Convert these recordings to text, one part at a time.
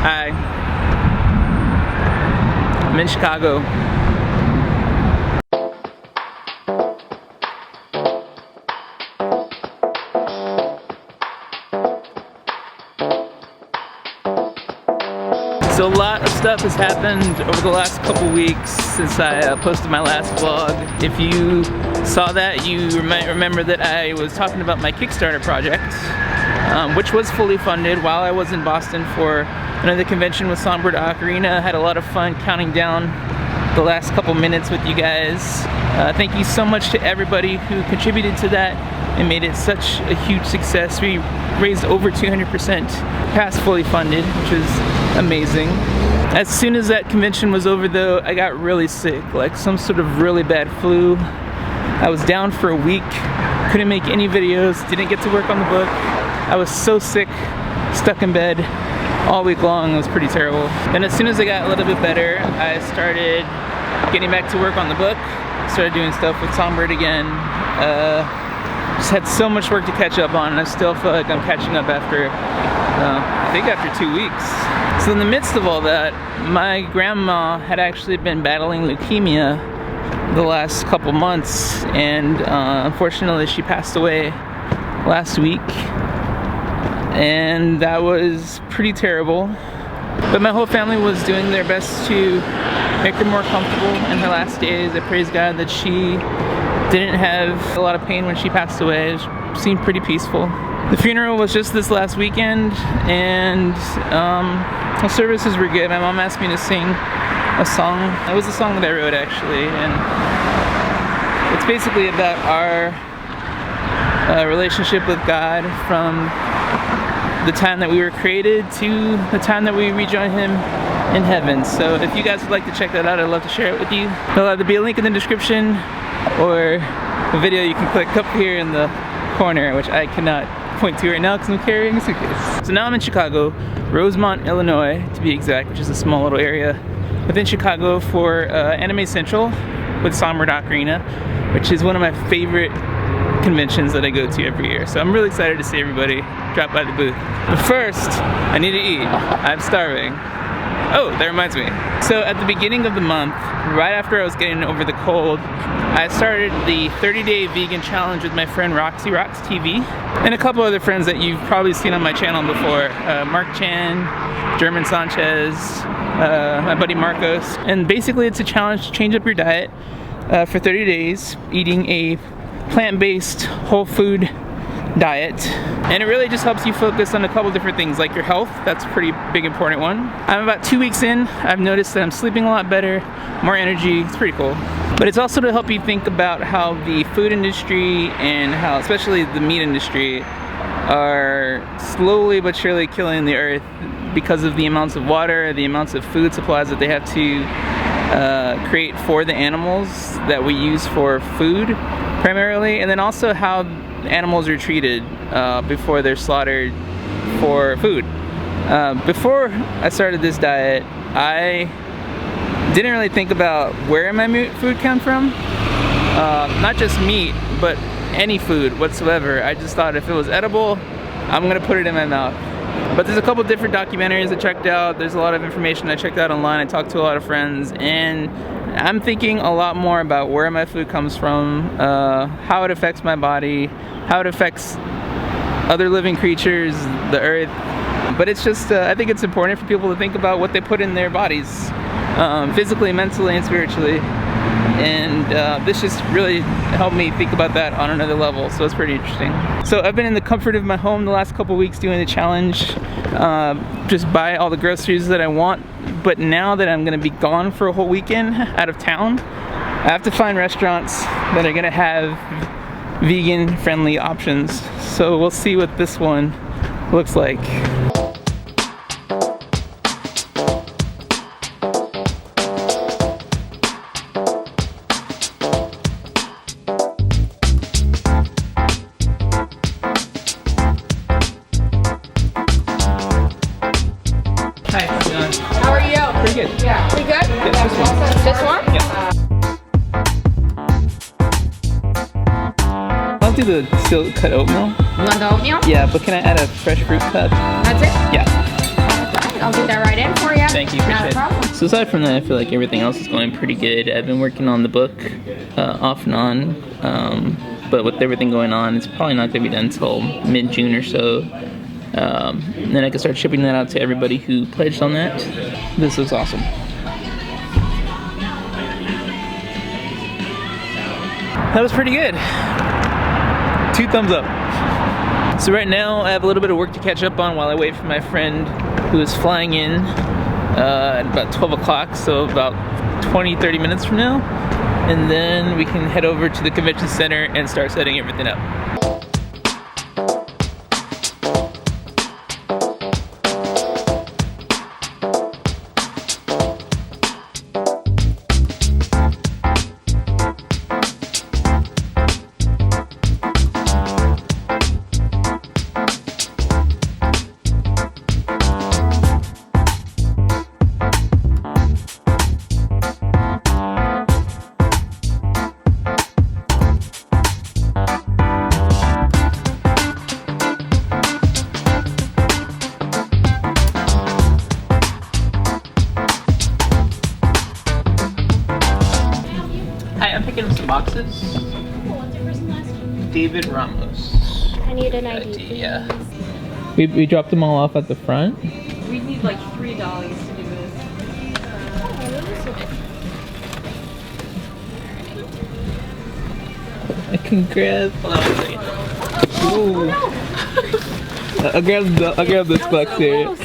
Hi. I'm in Chicago. So a lot of stuff has happened over the last couple weeks since I posted my last vlog. If you saw that, you might remember that I was talking about my Kickstarter project, which was fully funded while I was in Boston for another convention with Songbird Ocarina. I had a lot of fun counting down the last couple minutes with you guys. Thank you so much to everybody who contributed to that and made it such a huge success. We raised over 200% past fully funded, which was amazing. As soon as that convention was over though, I got really sick, like some sort of really bad flu. I was down for a week, couldn't make any videos, didn't get to work on the book. I was so sick, stuck in bed all week long. It was pretty terrible. Then as soon as I got a little bit better, I started getting back to work on the book, started doing stuff with Songbird again. Just had so much work to catch up on, and I still feel like I'm catching up after, I think after 2 weeks. So in the midst of all that, my grandma had actually been battling leukemia the last couple months, and unfortunately she passed away last week, and that was pretty terrible. But my whole family was doing their best to make her more comfortable in her last days. I praise God that she didn't have a lot of pain when she passed away. It seemed pretty peaceful. The funeral was just this last weekend, and the services were good. My mom asked me to sing a song. It was a song that I wrote actually, and it's basically about our relationship with God from the time that we were created to the time that we rejoin Him in heaven. So if you guys would like to check that out, I'd love to share it with you. There'll either be a link in the description or a video you can click up here in the corner, which I cannot point to right now because I'm carrying a suitcase. So now I'm in Chicago, Rosemont, Illinois to be exact, which is a small little area within Chicago for Anime Central with Songbird Ocarina, which is one of my favorite conventions that I go to every year. So I'm really excited to see everybody drop by the booth. But first, I need to eat. I'm starving. Oh, that reminds me. So at the beginning of the month, right after I was getting over the cold, I started the 30-day vegan challenge with my friend Roxy, Rox TV, and a couple other friends that you've probably seen on my channel before. Mark Chan, German Sanchez, my buddy Marcos. And basically it's a challenge to change up your diet for 30 days, eating a plant-based, whole food diet, and it really just helps you focus on a couple different things like your health. That's a pretty big important one. I'm about 2 weeks in. I've noticed that I'm sleeping a lot better, more energy. It's pretty cool. But it's also to help you think about how the food industry and how especially the meat industry are slowly but surely killing the earth because of the amounts of water, the amounts of food supplies that they have to create for the animals that we use for food primarily, and then also how animals are treated before they're slaughtered for food. Before I started this diet, I didn't really think about where my food came from. Not just meat, but any food whatsoever. I just thought if it was edible, I'm gonna put it in my mouth. But there's a couple different documentaries I checked out. There's a lot of information I checked out online. I talked to a lot of friends, and I'm thinking a lot more about where my food comes from, how it affects my body, how it affects other living creatures, the earth. But it's just, I think it's important for people to think about what they put in their bodies, physically, mentally, and spiritually. And this just really helped me think about that on another level, so it's pretty interesting. So I've been in the comfort of my home the last couple weeks doing the challenge, just buy all the groceries that I want. But now that I'm gonna be gone for a whole weekend out of town, I have to find restaurants that are gonna have vegan friendly options. So we'll see what this one looks like. Hi, how's it going? How are you? Pretty good. Yeah. Pretty good? Yeah, this one. This one? Yeah. I'll do the silk cut oatmeal. You want the oatmeal? Yeah, but can I add a fresh fruit cup? That's it? Yeah. I'll get that right in for you. Thank you, Not a appreciate problem. it. So aside from that, I feel like everything else is going pretty good. I've been working on the book off and on, but with everything going on, it's probably not going to be done until mid-June or so. And then I can start shipping that out to everybody who pledged on that. This looks awesome. That was pretty good. 2 thumbs up. So right now I have a little bit of work to catch up on while I wait for my friend who is flying in at about 12 o'clock, so about 20-30 minutes from now. And then we can head over to the convention center and start setting everything up. I'm picking up some boxes. What's your first and last name? David Ramos. I need an ID. Please. Yeah. We dropped them all off at the front. We need like 3 dollies to do this. I can grab. Hold on a second. Ooh. I'll grab this box here.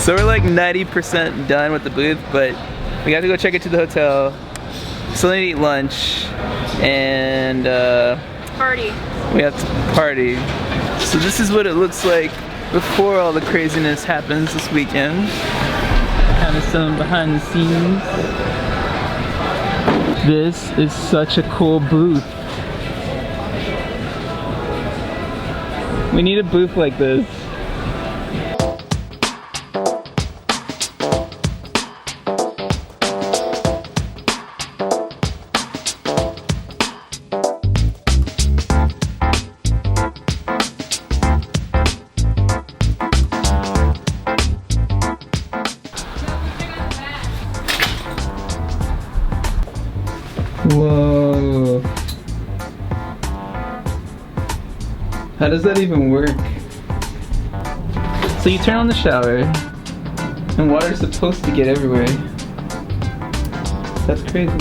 So we're like 90% done with the booth, but we got to go check it to the hotel. Still need to eat lunch, and Party. we have to party. So this is what it looks like before all the craziness happens this weekend. Kind of some behind the scenes. This is such a cool booth. We need a booth like this. Whoa. How does that even work? So you turn on the shower, and water's supposed to get everywhere. That's crazy.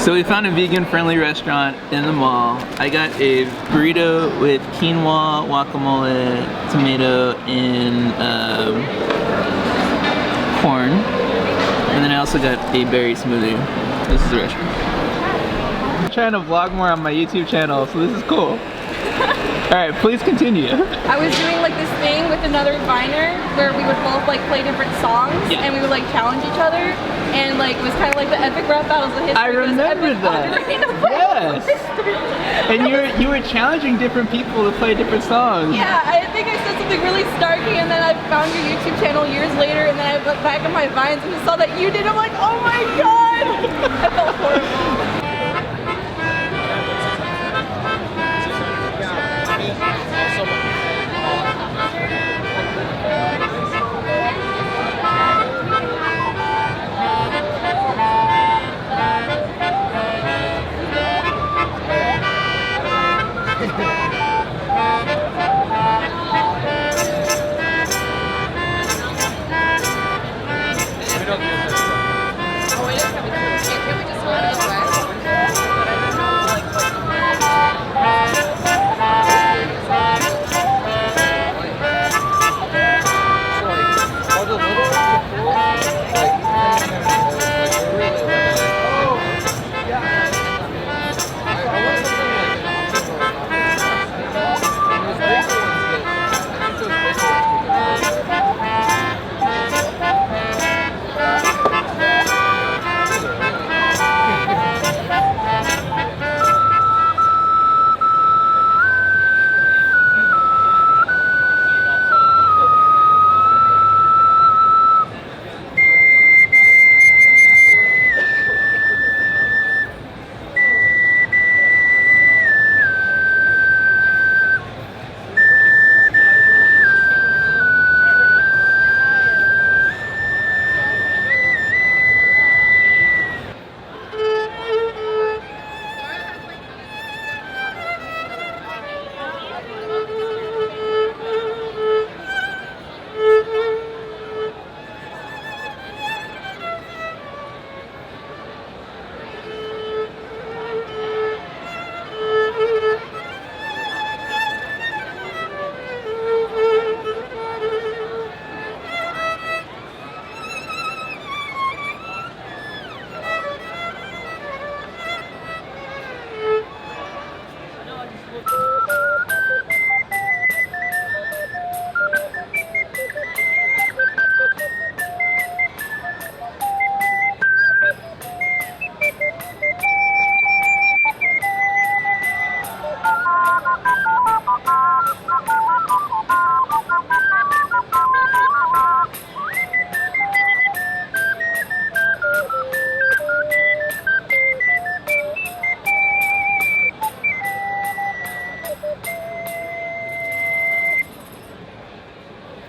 So we found a vegan-friendly restaurant in the mall. I got a burrito with quinoa, guacamole, tomato, and corn. And then I also got a berry smoothie. This is the restaurant. I'm trying to vlog more on my YouTube channel, so this is cool. Alright, please continue. I was doing like this thing with another Viner where we would both like play different songs and we would like challenge each other, and like it was kind of like the epic rap battles of history. I remember that. Yes. And you were challenging different people to play different songs. Yeah, I think I said something really starky, and then I found your YouTube channel years later, and then I looked back at my Vines and saw that you did. I'm like, oh my god! I felt horrible.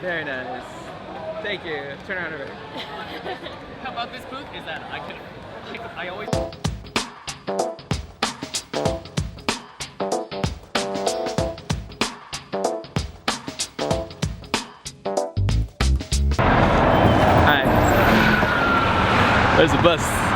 Very nice. Thank you. Turn around over. How about this booth? Is that I always. Hi. There's a bus.